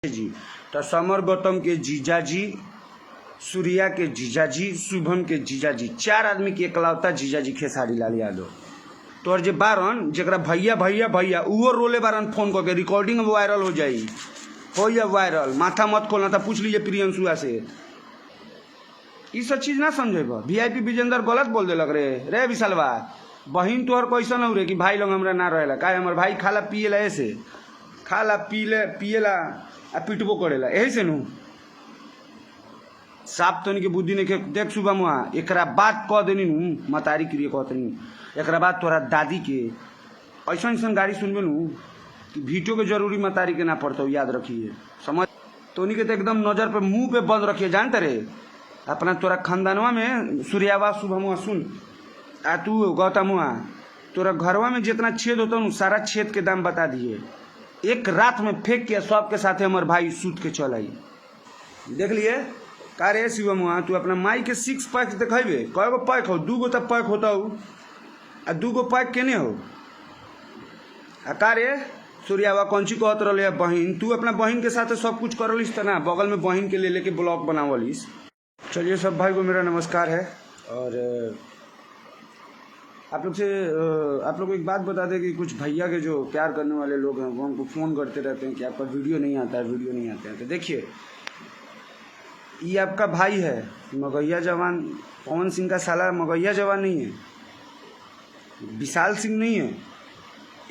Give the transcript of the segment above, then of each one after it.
जी तो समर गौतम के जीजा जी, सूर्या के जीजा जी, शुभम के जीजा जी, 4 आदमी के एकलौता जीजा जी खेसारी लाल यादव। तोर जे बारन जरा भैया भैया भैया उहो रोले बारन फोन करके, रिकॉर्डिंग वायरल हो जाई, हो या वायरल, माथा मत खोलना था, पूछ लीजिए प्रियंशुआ से। ये सब चीज ना समझेब। वीआईपी विजेंदर गलत बोल देलक रे विशालवा, बहन तोहर कैसा न रे कि भाई लोग हमरा ना रहेला, का हमर भाई खाला पिएला, ऐसे खाला पिएला आ पिटबो करेला, यही से नु साफ तनी के बुद्धि नहीं देख। सुबह मुआ एकरा बात कह देनी नु मतारी के लिए कहतनी, एकरा बाद तोरा दादी के ऐसा ऐसा गाड़ी सुनबे नु कि भीटो के जरूरी मतारी के ना पड़ता, याद रखिए, समझ। तोनी के तो एकदम नजर पे मुंह पे बंद रखिए, जानते रे अपना तोरा खानदानवा में सूर्यावा शुभमुआ सुन आ तू गौतमुआ, तोरा घरवा में जितना छेद होता नु सारा छेद के दाम बता दिए, एक रात में फेंक के सबके साथ हमारे भाई सूत के चल आई। देख लिए का रे शिवमुआ, तू अपना माई के 6 पैक देखेबे, कएगो पैक हो, 2 गो तक पैक होता हो आ 2 गो पैक केने हो आ का रे सूर्यावा कौनची कहत रहे बहन, तू अपना बहन के साथ सब कुछ करलिस त ना, बगल में बहन के ले लेके ब्लॉग बनावलिस। चलिए सब भाई को मेरा नमस्कार है। और आप लोग को एक बात बता दें कि कुछ भैया के जो प्यार करने वाले लोग हैं वो हमको फ़ोन करते रहते हैं कि आपका वीडियो नहीं आता है, वीडियो नहीं आते हैं। तो देखिए, ये आपका भाई है मगैया जवान, पवन सिंह का साला मगैया जवान नहीं है, विशाल सिंह नहीं है,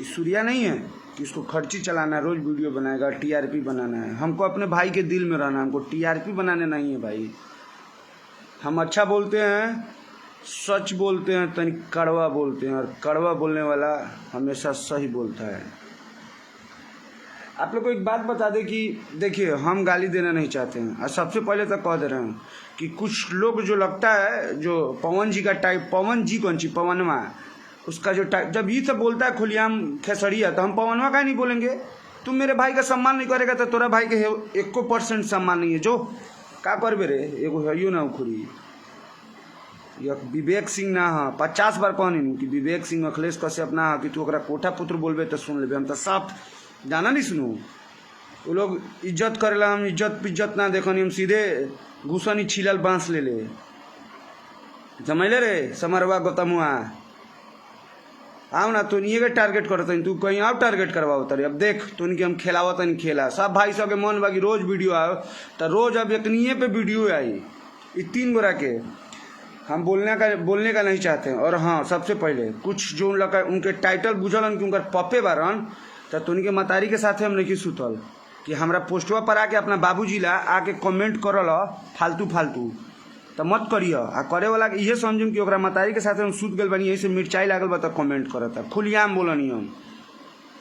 सूर्या नहीं है कि उसको खर्ची चलाना है, रोज़ वीडियो बनाएगा, टीआरपी बनाना है। हमको अपने भाई के दिल में रहना है, हमको टीआरपी बनाने नहीं है भाई। हम अच्छा बोलते हैं, सच बोलते हैं, तनी कड़वा बोलते हैं, और कड़वा बोलने वाला हमेशा सही बोलता है। आप लोग को एक बात बता दें कि देखिए, हम गाली देना नहीं चाहते हैं, और सबसे पहले तक कह दे रहे हैं कि कुछ लोग जो लगता है जो पवन जी का टाइप, पवन जी कौन सी पवनवा, उसका जो टाइप जब ये सब बोलता है खुलियाम खेसड़िया, तो हम पवनवा का नहीं बोलेंगे। तुम मेरे भाई का सम्मान नहीं करेगा तो तोरा भाई के 1% सम्मान नहीं है, जो का करबे रे, एगो है ना उखड़ी विवेक सिंह ना हाँ, 50 बार कहनी कि विवेक सिंह अखिलेश कश्यप ना कि तू ओकरा कोठा पुत्र बोलबे तो सुन लेबे। हम तो साफ जाना नहीं सुनू, वो लोग इज्जत करेला, हम इज्जत ना देखनी, हम सीधे घुसनी छिलल बांस ले ले, जमैले रे समरवा गौतमुआ। आओ ना, तो नहीं के टारगेट करता, तू कहीं और टारगेट करवाओ तरी। अब देख तो इनके हम खेलावत नहीं खेला, सब भाई सब के मन बाकी रोज वीडियो आओ, तो रोज अब एक नहीं पे वीडियो आई, ये 3 गोरा के हम बोलने का नहीं चाहते हैं। और हाँ, सबसे पहले कुछ जो उनके टाइटल बुझल कि उनका पप्पे बारन, तो उनके मतारी के साथ हम नहीं सुतल कि हमारा पोस्टवा पर आके अपना बाबूजी ला आके कमेंट करल फालतू, तो मत करिए। आ करे वाला ये समझूँ कि ओकरा मतारी के साथ हम सुत गल बनी, यही से मिर्चाई लागल बा तो कमेंट करता, खुलियाम बोलनी।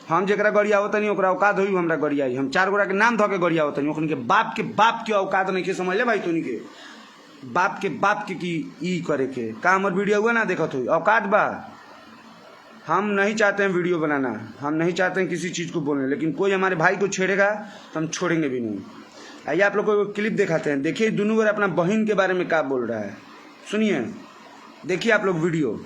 हम जरा गरिया होता नहीं ओकरा औकात हुई हमरा गरियाई, हम 4 गोरा के नाम धो के गरिया होता नहीं, ओखन के बाप के औकात नहीं के, समझ ले भाई। तो के बाप के की ई करे के का हमार वीडियो हुआ ना देखत हुई, औकात बा। हम नहीं चाहते हैं वीडियो बनाना, हम नहीं चाहते हैं किसी चीज़ को बोलने, लेकिन कोई हमारे भाई को छेड़ेगा तो हम छोड़ेंगे भी नहीं। आइए आप लोग को क्लिप दिखाते हैं, देखिए दोनों बार अपना बहन के बारे में क्या बोल रहा है, सुनिए, देखिए आप लोग वीडियो।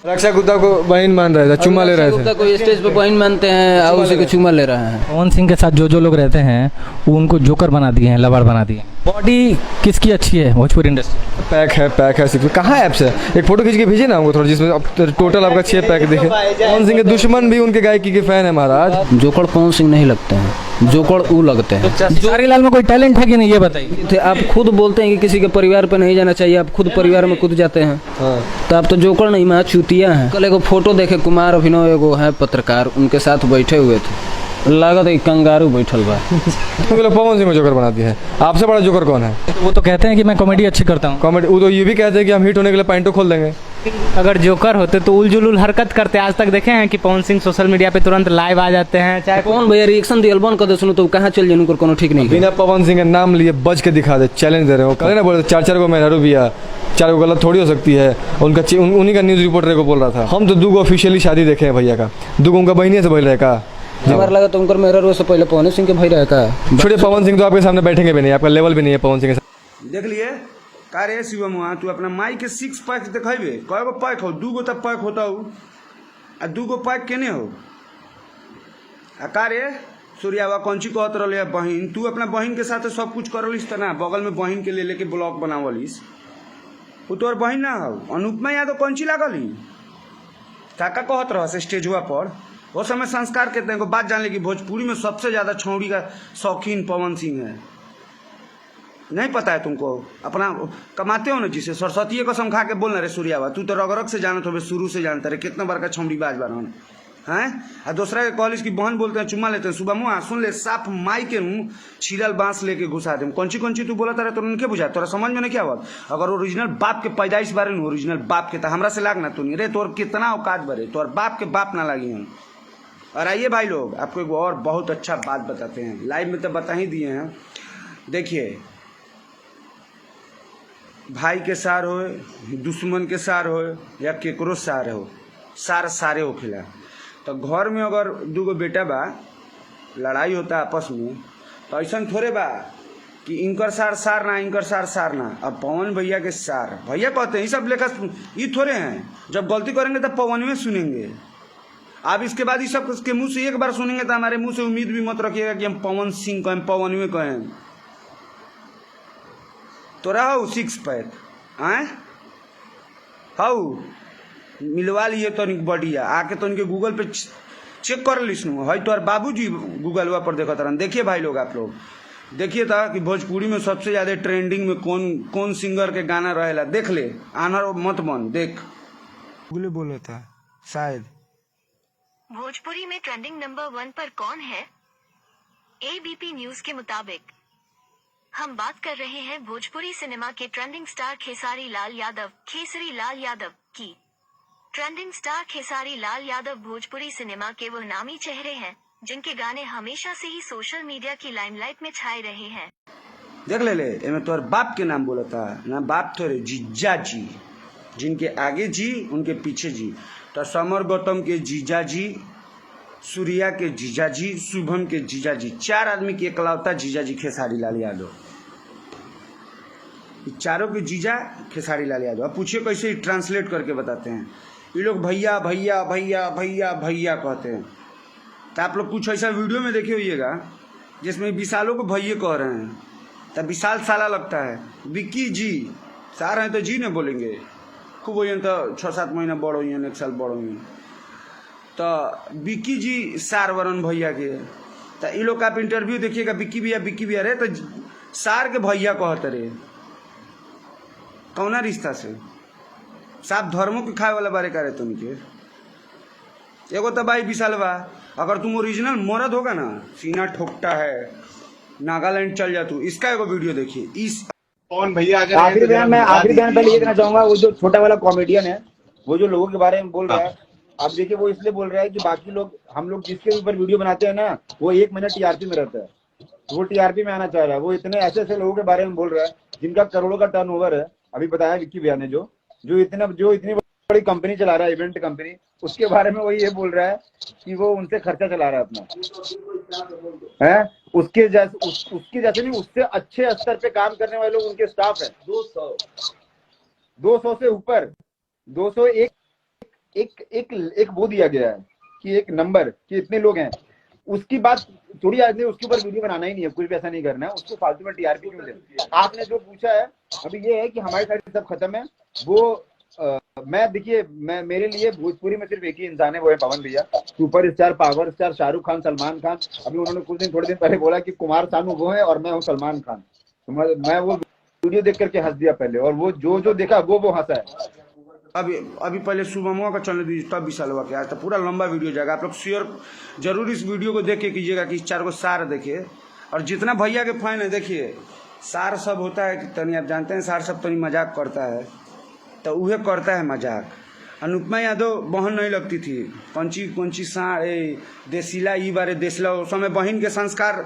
रक्षा गुप्ता को बहन मान रहे थे, चुम्मा ले रहे थे, गुप्ता को स्टेज पे बहन मानते हैं और उसी को चुम्मा ले रहे हैं। पवन सिंह के साथ जो लोग रहते हैं वो उनको जोकर बना दिए हैं, लबाड़ बना दिए। बॉडी किसकी अच्छी है भोजपुरी इंडस्ट्री? पैक है सिर्फ। कहाँ ऐप्स है, एक फोटो खींच के भेजिए ना हमको थोड़ा, जिसमें अब टोटल आपका 6 पैक दिखे। पवन सिंह के दुश्मन भी उनके गायकी के फैन है महाराज। जोकर पवन सिंह नहीं लगते हैं, जोकर वो लगते हैं। खेसारी लाल में कोई टैलेंट है कि नहीं, ये बताइए। आप खुद बोलते हैं कि किसी के परिवार पे नहीं जाना चाहिए, आप खुद परिवार में खुद जाते हैं, तो आप तो जोकर नहीं मां चूतिया हैं। कल एगो फोटो देखे, कुमार अभिनव एगो है पत्रकार, उनके साथ बैठे हुए थे, लागत है कंगारू बैठल बा। पवन सिंह को जोकर बना दिया है, आपसे बड़ा जोकर कौन है? वो तो कहते हैं कि मैं कॉमेडी अच्छी करता हूँ। कॉमेडी, वो तो ये भी कहते हैं कि हम हिट होने के लिए पैंटो खोल देंगे। अगर जोकर होते तो उलझुल हरकत करते। आज तक देखे हैं कि पवन सिंह सोशल मीडिया पे तुरंत लाइव आ जाते हैं, चाहे कौन भैया रिएक्शन दियल बंद कर दे, सुनो तो कहाँ चल जाए, कोनो ठीक नहीं। बिना पवन सिंह का नाम लिए बच के दिखा दे, चैलेंज दे रहे हो। कल ना बोले 4 को मेहरारू भी आ, 4 को गलत थोड़ी हो सकती है, उनका उन्हीं का न्यूज़ रिपोर्टर को बोल रहा था। हम तो 2 को ऑफिशियली शादी देखे हैं भैया का, 2 को उनका बहनी से बोल रहे का। हमारा लगा तो उनका मेरा रोज से पहले पवन सिंह के भाई रहे का। छोड़िए, पवन सिंह तो आपके सामने बैठेंगे भी नहीं, आपका लेवल भी नहीं है पवन सिंह के साथ। देख लिए का रे शिवमुआ, तू अपना माई के 6 पैक देखेबे, कएगो पैक हो, 2 गो तक पैक होता हो आ 2 गो पैक केने हो आ का रे सूर्यावा कौनची कहत रहे बहन, तू अपना बहन के साथ सब कुछ करलिस त ना, बगल में बहन के ले लेके ब्लॉग बनावलिस, वो तोर बहन ना हो। अनुपमा यादव कौनची लागली, काका कहत रह से स्टेजवा पर, वो समय संस्कार कहते हैं। बात जान ले कि भोजपुरी में सबसे ज़्यादा छौड़ी का शौकीन पवन सिंह है, नहीं पता है तुमको? अपना कमाते हो ना जिसे, सरस्वती कसम खा के बोलना रे सूर्यावा, तू तो रगरग से जानत हो, शुरू से जानता रे, कितना बार का छौड़ी बाज बार हैं। आ दूसरा के कॉलेज की बहन बोलते हैं, चुम्मा लेते हैं, सुबह मुँह सुन ले, साफ माई के मुँह छिड़ल बांस लेके घुसा दे। कौन ची तू बोला तारा, तो उनके बुझा, तोरा समझ में नहीं क्या हुआ? अगर ओरिजिनल बाप के पैदाइश बारे में, ओरिजिनल बाप के, तो हमरा से लाग ना तू नहीं रे, तोर कितना औकात बरे, तोर बाप के बाप ना लागी हम। और आइए भाई लोग, आपको एक और बहुत अच्छा बात बताते हैं, लाइव में तो बता ही दिए हैं। देखिए, भाई के सार हो, दुश्मन के सार हो, या केकरो सार हो, सारे हो खिला। तो घर में अगर दूगो बेटा बा, लड़ाई होता आपस में, तो ऐसा थोड़े बा कि इनकर सार ना, इनकर सार ना। अब पवन भैया के सार भैया कहते हैं, ये सब लेकर ये थोड़े हैं, जब गलती करेंगे तो पवन में सुनेंगे। आप इसके बाद ये सब के मुंह से एक बार सुनेंगे तो हमारे मुंह से उम्मीद भी मत रखिएगा कि हम पवन सिंह कहें, पवन में कहें। तो रहो 6 पैक आए हाउ मिलवा लिए तो बढ़िया, आके तो इनके गूगल पे चेक कर लिसनू है, तो बाबूजी गूगलवा पर देखा तरह। देखिए भाई लोग, आप लोग देखिए था कि भोजपुरी में सबसे ज़्यादा ट्रेंडिंग में कौन सिंगर के गाना रहेला, देख ले, आनर मत मन देख। गूगल बोला था शायद भोजपुरी में ट्रेंडिंग नंबर 1 पर कौन है? एबीपी न्यूज के मुताबिक हम बात कर रहे हैं भोजपुरी सिनेमा के ट्रेंडिंग स्टार खेसारी लाल यादव की। Trending star Khesari Lal Yadav Bhojpuri cinema के वो नामी चेहरे हैं जिनके गाने हमेशा से ही सोशल मीडिया की लाइमलाइट में छाए रहे हैं। देख ले मैं तोर बाप के नाम बोला था ना, बाप थोड़े जीजा जी, जिनके आगे जी उनके पीछे जी। तो समर गौतम के जीजा जी, सूर्या के जीजा जी, शुभम के जीजा जी, 4 आदमी की एकलौता जीजा जी खेसारी लाल यादव। चारों के जीजा खेसारी लाल यादव। अब पूछिए कैसे ट्रांसलेट करके बताते हैं ये लोग, भैया भैया भैया भैया भैया कहते हैं। तो आप लोग कुछ ऐसा वीडियो में देखे होइएगा जिसमें विशालों को भैया कह रहे हैं, तब विशाल साला लगता है। विक्की जी सार हैं तो जी ने बोलेंगे, खूब हो तो 6-7 महीना बड़ हो, 1 साल बड़ हो, तो विक्की जी सार वरन भैया के। तो ये लोग का आप इंटरव्यू देखिएगा, विक्की भैया रे, तो सार के भैया कहते रे, कौना रिश्ता से? साफ धर्मों के खाए वाला बारे करे तुम के। एगो तो भाई विशाल बा, अगर तुम ओरिजिनल मर्द होगा ना, सीना ठोकता है, नागालैंड चल जा तू। इसका एगो वीडियो देखिए। इस कौन भैया आखिरी बयान पहले ये कहना चाहूंगा, वो जो छोटा वाला कॉमेडियन है, वो जो लोगों के बारे में बोल रहा है, आप देखिए वो इसलिए बोल रहा है कि बाकी लोग, हम लोग जिसके ऊपर वीडियो बनाते हैं ना, वो 1 महीना टीआरपी में रहता है, वो टीआरपी में आना चाह रहा है। वो इतने ऐसे लोगों के बारे में बोल रहा है जिनका करोड़ों का टर्नओवर है। अभी बताया विक्की भैया ने, जो इतनी बड़ी कंपनी चला रहा है, इवेंट कंपनी, उसके बारे में वही ये बोल रहा है कि वो उनसे खर्चा चला रहा है अपना, है उसके जैसे नहीं, उससे अच्छे स्तर पे काम करने वाले लोग उनके स्टाफ है 200 से ऊपर, 200 एक वो दिया गया है कि एक नंबर कि इतने लोग हैं। उसकी बात थोड़ी आदमी, उसके ऊपर वीडियो बनाना ही नहीं है, कुछ भी ऐसा नहीं करना है, उसको फालतू में टीआरपी क्यों दे। आपने जो पूछा है अभी ये है कि हमारी साइड सब खत्म है। वो देखिए मेरे लिए भोजपुरी में सिर्फ एक ही इंसान है, वो है पवन भैया, super star, power star, Shahrukh Khan, Salman Khan. अभी उन्होंने थोड़े दिन पहले बोला कि कुमार सानू वो है और मैं हूँ सलमान खान। तो मैं वो वीडियो देख करके हंस दिया पहले, और वो जो देखा वो हंसा है। अभी पहले सुबह का चलने दीजिए, तब विशाल के आज तो पूरा लंबा वीडियो जाएगा। आप लोग शेयर जरूर इस वीडियो को देख के कीजिएगा कि 4 को सार देखिए, और जितना भैया के फैन है देखिए, सार सब होता है कि तनी आप जानते हैं, सार सब तनी मजाक करता है, तो वह करता है मजाक। अनुपमा यादव बहन नहीं लगती थी, कौनची देसिला ई बारे देसला, उस समय बहन के संस्कार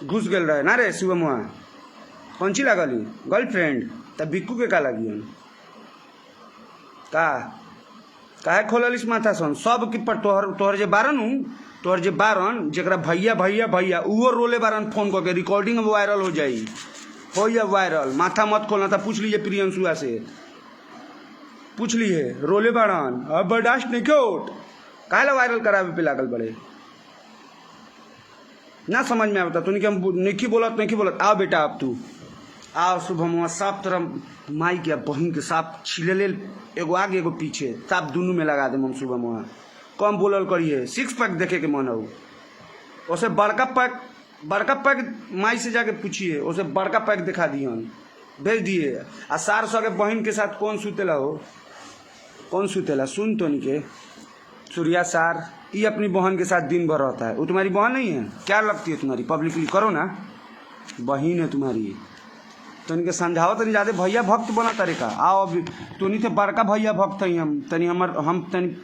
घुस गए रहे ना रे शिवम, कौनची लगली गर्लफ्रेंड, तब बिक्कू के का लगी काहे खोललिस माथा सन सब की पर तोहर जे बारन जरा भैया भैया भैया उहो रोले बारन फोन करके, रिकॉर्डिंग वायरल हो जाई, हो या वायरल। माथा मत खोलना था, पूछ लीजिए प्रियंशुआ से, पूछ लीजिए, रोले बारन अब बर्दाश्त नहीं क्यों, काहे वायरल करावे पे लागल बड़े। ना समझ में आवता तोनी के हम नहीं बोलत आओ बेटा अब तू आओ शुभम साफ तरह माई के बहन के साफ छिले ले एगो आगे एगो पीछे साफ दोनों में लगा दे हम शुभम कम बोलल करिए 6 पैक देखे के मन हो उसे बड़का पैक माई से जाके पूछिए उसे बड़का पैक दिखा दिए भेज दिए आ सार सौ के बहन के साथ कौन सुतेला सुन तो नहीं के सूर्या सार ये अपनी बहन के साथ दिन भर रहता है। वो तुम्हारी बहन नहीं है क्या लगती है तुम्हारी पब्लिकली करो ना बहन है तुम्हारी तो इनके समझाओ तनी ज़्यादा भैया भक्त बना तरीका आओ अभी तोनी थे बड़का भैया भक्त हई हम तनी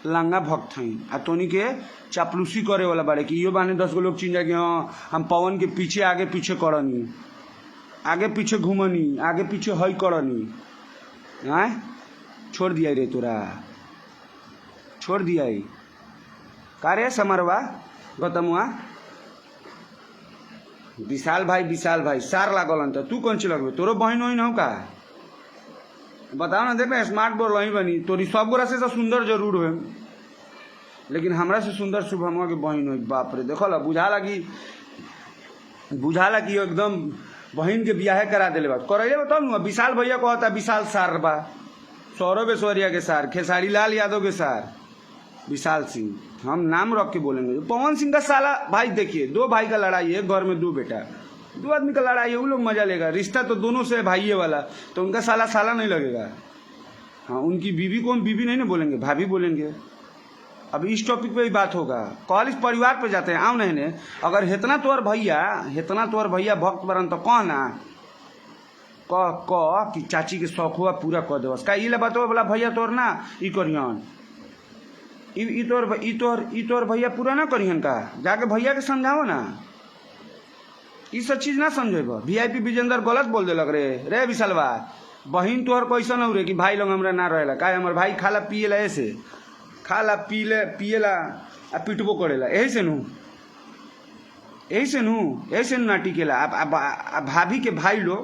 लंगा भक्त हई आ तोनी के चापलूसी करे वाला बारे कि यो बाने 10 गो लोग चिन जाए कि हाँ हम पवन के पीछे आगे पीछे करनी आगे पीछे घूमनी आगे पीछे हई करनी आए छोड़ दिया रे तोरा छोड़ दिया का रे समरवा गौतमुआ विशाल भाई सार लागल तो तू कौन सी लगबे तोरो बहन वही हो का बताओ ना देख ना स्मार्ट बोर्ड वही बनी तोरी सब गोरा से सुंदर जरूर हो लेकिन हमरा से सुंदर शुभमुआ के बहन हो बाप रे देखो ला बुझाला कि एकदम बहन के बियाह करा दिले बात करैले बताओ ना विशाल भैया कहता विशाल सार बा सौरभ ऐश्वर्या के सार खेसारी लाल यादव के सार विशाल सिंह हम नाम रख के बोलेंगे पवन सिंह का साला भाई देखिए 2 भाई का लड़ाई है घर में 2 बेटा 2 आदमी का लड़ाई है वो लोग मजा लेगा रिश्ता तो दोनों से भाई वाला तो उनका साला नहीं लगेगा हाँ उनकी बीवी को हम बीवी नहीं ना बोलेंगे भाभी बोलेंगे। अब इस टॉपिक पे ही बात होगा कॉल इस परिवार पे जाते हैं आओ नहीं अगर हेतना तोर भैया भक्त बरन तो कह ना कह कि चाची के शौक हुआ पूरा कह देवस का ये बतवा बोला भैया तोर ना ई करियन ई तोर भैया पूरा ना करियन का जाके भैया के समझाओ ना ये सब चीज ना समझेब VIP विजेंदर गलत बोल देलक रे विशालवा बहन तोहर कैसन हो रे कि भाई लोग हमरा ना रहेला का हमर भाई खाला पिएला ऐसे खाला पिएला आ पिटबो करेला यही से नू ना टिकेला अब भाभी के भाई लोग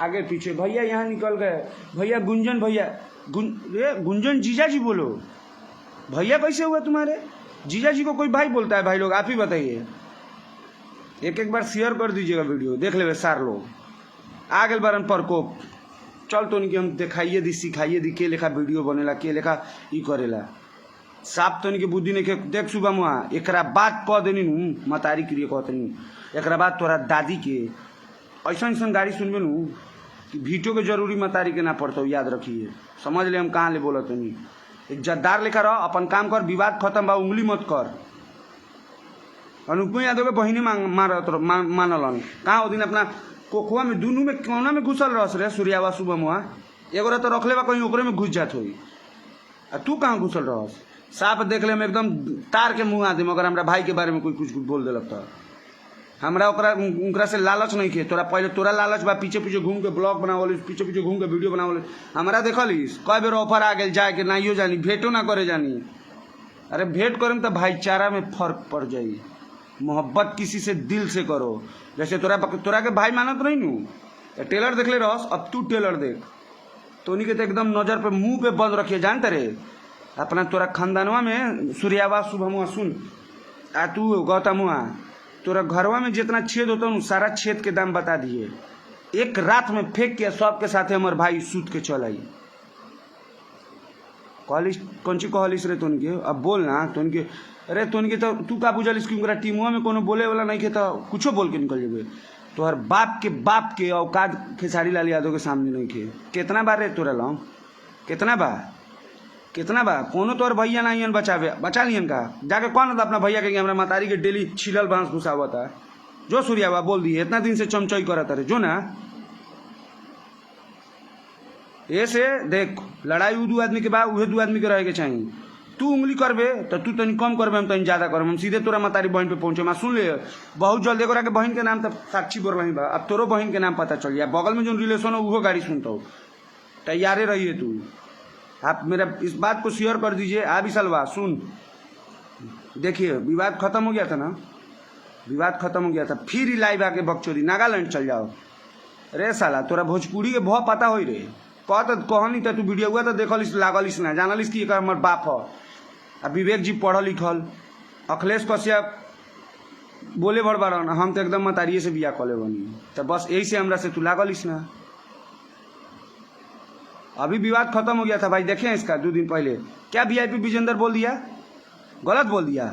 आगे पीछे भैया यहाँ निकल गए भैया गुंजन जीजा जी बोलो भैया कैसे हुआ तुम्हारे जीजा जी को कोई भाई बोलता है भाई लोग आप ही बताइए एक बार शेयर कर दीजिएगा वीडियो देख ले सार लोग आ गए बारन प्रकोप चल तो नहीं कि हम दिखाइए दी सिखाइए दी के लेखा वीडियो बनेला के लेखा ई करेला साफ तो नहीं के बुद्धि नहीं देख सुबह मुआ एक बात कह देनी नू मतारी के लिए कहतनी एक बाद तोरा दादी के ऐसा गाड़ी सुनबे नू कि भीटो के जरूरी मतारी के ना पड़ता याद रखिए समझ ले हम कहाँ ले बोला तनी इज्जतदार लेकर रह अपन काम कर विवाद खत्म बा उंगली मत कर अनुप यादव के बहिनी मानलन कहाँ वो दिन अपना कोखुआ में दोनों में कोना में घुसल रह रे सूर्यावा सुबह मुआ एगो तो रखले बा कहीं ओकरे में घुस जात होई आ तू कहाँ घुसल रह साफ देख ले हम एकदम तार के मुँह आदमी अगर हमारा भाई के बारे में कोई कुछ बोल दिलक तो हमरा उनकरा से लालच नहीं खे तोरा पहले तोरा लालच बा पीछे घूम के ब्लॉग बनावलिस पीछे घूम के वीडियो बनावलिस हमरा देखलिस कई बेर ऑफर आ गए जाए के नाइयो जानी भेंटो ना करे जानी अरे भेंट करें तो भाईचारा में फर्क पड़ जाई मोहब्बत किसी से दिल से करो जैसे तोरा के भाई मानत नहीं नू टेलर देख ले रस अब तू टेलर देख तो उन्हीं के तो एकदम नजर पे मुंह पे बंद रखिए जानते रे अपना तोरा खानदानवा में सूर्यावा शुभमुआ सुन आ तू गौतमुआ तोरा घरवा में जितना छेद होता है सारा छेद के दाम बता दिए एक रात में फेंक के सबके साथ हमारे भाई सूत के चल आई कौन सी कहलिस रे तुन के अब बोल ना तुन के अरे तुन के तो तू का बुझलिस कि उनका टीमुआ में कोनो बोले वाला नहीं खे तो कुछो बोल के निकल जेबे तोहर बाप के औकात खेसारी लाल यादव के सामने नहीं खे कितना बार रे तोरा लाऊं कितना बा कोनो तोर भैया ना आइयन बचा लियन का जाके कौन था अपना भैया के हमरा मतारी के डेली छिलल बांस घुसावत है जो सूर्यावा बोल दिए इतना दिन से चमचई करत रे जो ना ऐसे देख लड़ाई उ 2 आदमी के बाद उहे 2 आदमी के रहे के चाहिए तू उंगली करबे तो तू तनी कम करबे हम तनी ज्यादा करब हम सीधे तोरा मतारी बहन पे पहुंचे मैं सुन ले बहुत जल्द एगोरा के बहन के नाम तो साक्षी बोल रही बा अब तोरो बहन के नाम पता चल गया बगल में जो रिलेशन हो वो गाड़ी सुनता हो तैयारे रहिए तू आप मेरा इस बात को शेयर कर दीजिए आ विशालवा सुन देखिए विवाद खत्म हो गया था फिर लाइव आके बकचोदी नागालैंड चल जाओ रे साला तोरा भोजपुरी के बहुत पता हो रे कहनी तो तू वीडियो हुआ तो देखलिस लागलिस ना जानलिस कि हमार बाप हो आ विवेक जी पढ़ल लिखल अखिलेश कश्यप बोले बड़ बार ना, हम तो एकदम मतारिये से बिया कले बनी, तो बस यही से हमरा से तू लागलिस ना। अभी विवाद खत्म हो गया था भाई, देखे इसका 2 दिन पहले क्या वीआईपी विजेंदर बोल दिया, गलत बोल दिया,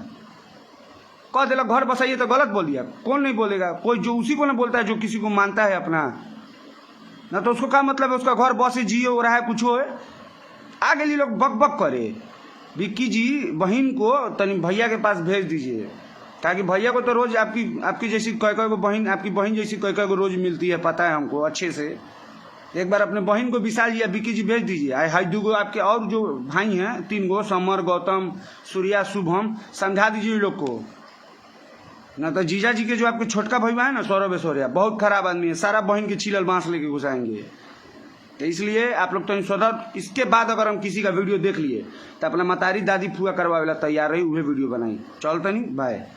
कह दिला घर बसाइए तो गलत बोल दिया। कौन नहीं बोलेगा, कोई जो उसी को ना बोलता है जो किसी को मानता है अपना, ना तो उसको क्या मतलब है, उसका घर बसे जियो हो रहा है कुछ हो है, आगे लिए लोग बक बक करे। विक्की जी बहन को तनी भैया के पास भेज दीजिए, ताकि भैया को तो रोज आपकी जैसी कई को बहन, आपकी बहन जैसी कई को रोज मिलती है, पता है हमको अच्छे से। एक बार अपने बहन को विशाल जी या विक्की जी भेज दीजिए। हाई 2 आपके और जो भाई हैं 3 समर, गौतम, सूर्या, शुभम, समझा दीजिए लोग को। ना तो जीजा जी के जो आपके छोटका भाई है ना सौरभ ऐश्वर्या, बहुत खराब आदमी है, सारा बहन के छिलल बांस लेके घुसाएंगे। तो इसलिए आप लोग तो सदर, इसके बाद अगर हम किसी का वीडियो देख लिए तो अपना मतारी दादी फुआ करवावे ला तैयार रही, वही वीडियो बनाई। चलते नहीं, बाय।